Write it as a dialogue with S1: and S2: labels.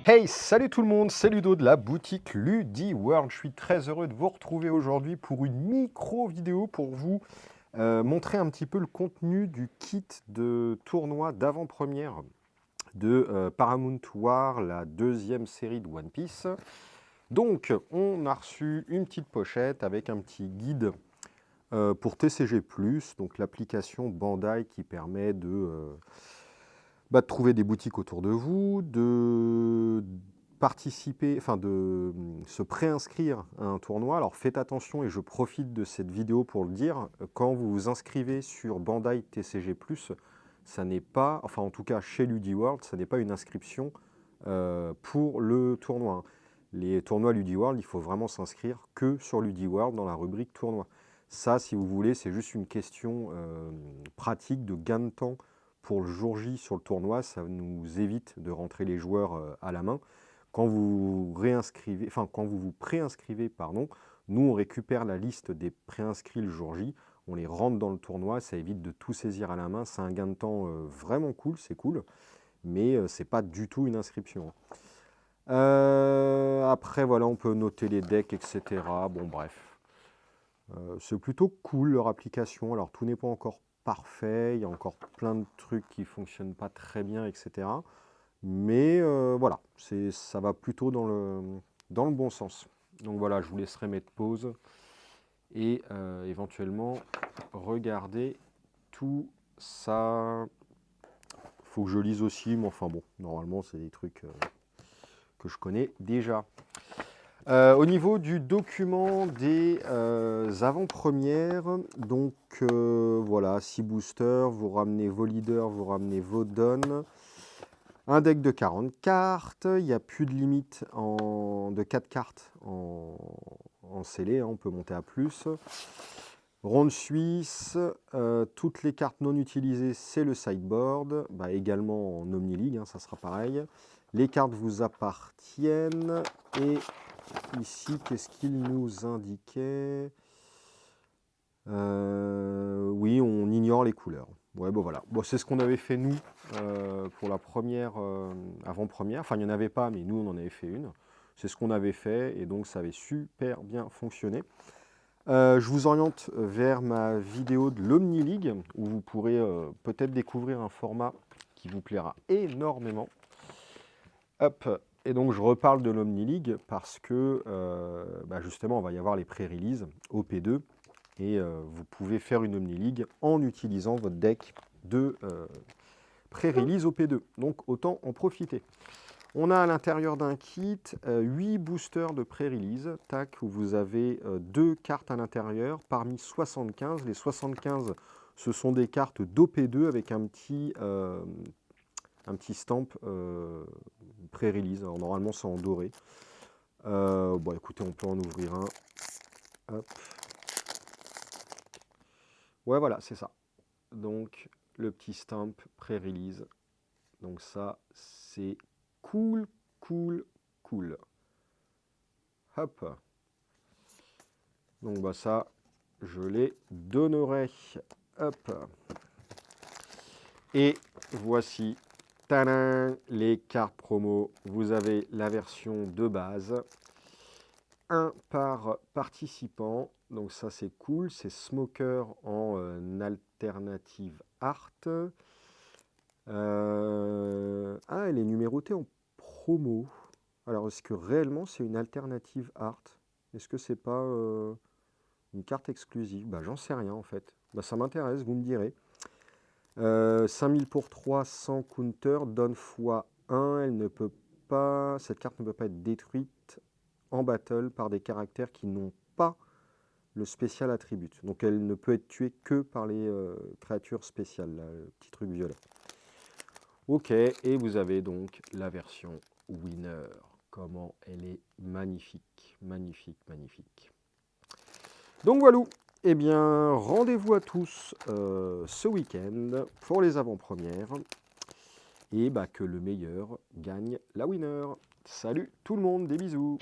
S1: Hey, salut tout le monde, c'est Ludo de la boutique LudiWorld. Je suis très heureux de vous retrouver aujourd'hui pour une micro vidéo pour vous montrer un petit peu le contenu du kit de tournoi d'avant-première de Paramount War, la deuxième série de One Piece. Donc, on a reçu une petite pochette avec un petit guide pour TCG+, donc l'application Bandai qui permet de trouver des boutiques autour de vous, de participer, enfin de se préinscrire à un tournoi. Alors faites attention, et je profite de cette vidéo pour le dire, quand vous vous inscrivez sur Bandai TCG+, ça n'est pas, enfin en tout cas chez LudiWorld, ça n'est pas une inscription pour le tournoi. Les tournois LudiWorld, il faut vraiment s'inscrire que sur LudiWorld dans la rubrique tournoi. Ça, si vous voulez, c'est juste une question pratique de gain de temps pour le jour J sur le tournoi. Ça nous évite de rentrer les joueurs à la main. Quand vous réinscrivez, enfin quand vous vous préinscrivez, pardon, nous on récupère la liste des préinscrits le jour J, on les rentre dans le tournoi, ça évite de tout saisir à la main. C'est un gain de temps vraiment cool, c'est cool, mais c'est pas du tout une inscription. Après voilà, on peut noter les decks, etc. Bon bref, c'est plutôt cool leur application. Alors tout n'est pas encore parfait, il y a encore plein de trucs qui fonctionnent pas très bien, etc. Mais voilà, ça va plutôt dans le bon sens. Donc voilà, je vous laisserai mettre pause et éventuellement regarder tout ça. Faut que je lise aussi, mais enfin bon, normalement c'est des trucs que je connais déjà. Au niveau du document des avant-premières, donc voilà, 6 boosters, vous ramenez vos leaders, vous ramenez vos dons. Un deck de 40 cartes, il n'y a plus de limite de 4 cartes en scellé, hein, on peut monter à plus. Ronde suisse, toutes les cartes non utilisées, c'est le sideboard, également en Omni League, hein, ça sera pareil. Les cartes vous appartiennent, et ici, qu'est-ce qu'il nous indiquait? Oui, on ignore les couleurs. Ouais, bon voilà. Bon, c'est ce qu'on avait fait nous pour la première avant-première. Enfin, il n'y en avait pas, mais nous, on en avait fait une. C'est ce qu'on avait fait, et donc ça avait super bien fonctionné. Je vous oriente vers ma vidéo de l'Omni League, où vous pourrez peut-être découvrir un format qui vous plaira énormément. Hop, et donc je reparle de l'Omni League parce que justement, on va y avoir les pré-releases OP2. Et vous pouvez faire une Omni League en utilisant votre deck de pré-release OP2. Donc autant en profiter. On a à l'intérieur d'un kit 8 boosters de pré-release. Tac, où vous avez 2 cartes à l'intérieur parmi 75. Les 75, ce sont des cartes d'OP2 avec un petit stamp pré-release. Alors normalement c'est en doré. Bon écoutez, on peut en ouvrir un. Hop. Ouais, voilà, c'est ça. Donc, le petit stamp pré-release. Donc ça, c'est cool, cool, cool. Hop. Donc, ça, je les donnerai. Hop. Et voici, tadam, les cartes promo. Vous avez la version de base. Un par participant. Donc ça c'est cool, c'est Smoker en alternative art. Elle est numérotée en promo. Alors est-ce que réellement c'est une alternative art? Est-ce que c'est pas une carte exclusive? J'en sais rien en fait. Ça m'intéresse, vous me direz. 5000 pour 3, 100 counter, donne x1, elle ne peut pas, cette carte ne peut pas être détruite en battle par des caractères qui n'ont pas le spécial attribute. Donc elle ne peut être tuée que par les créatures spéciales, là, le petit truc violet. Ok, et vous avez donc la version winner. Comment elle est magnifique, magnifique, magnifique. Donc voilà, eh bien rendez-vous à tous ce week-end pour les avant-premières. Et que le meilleur gagne la winner. Salut tout le monde, des bisous.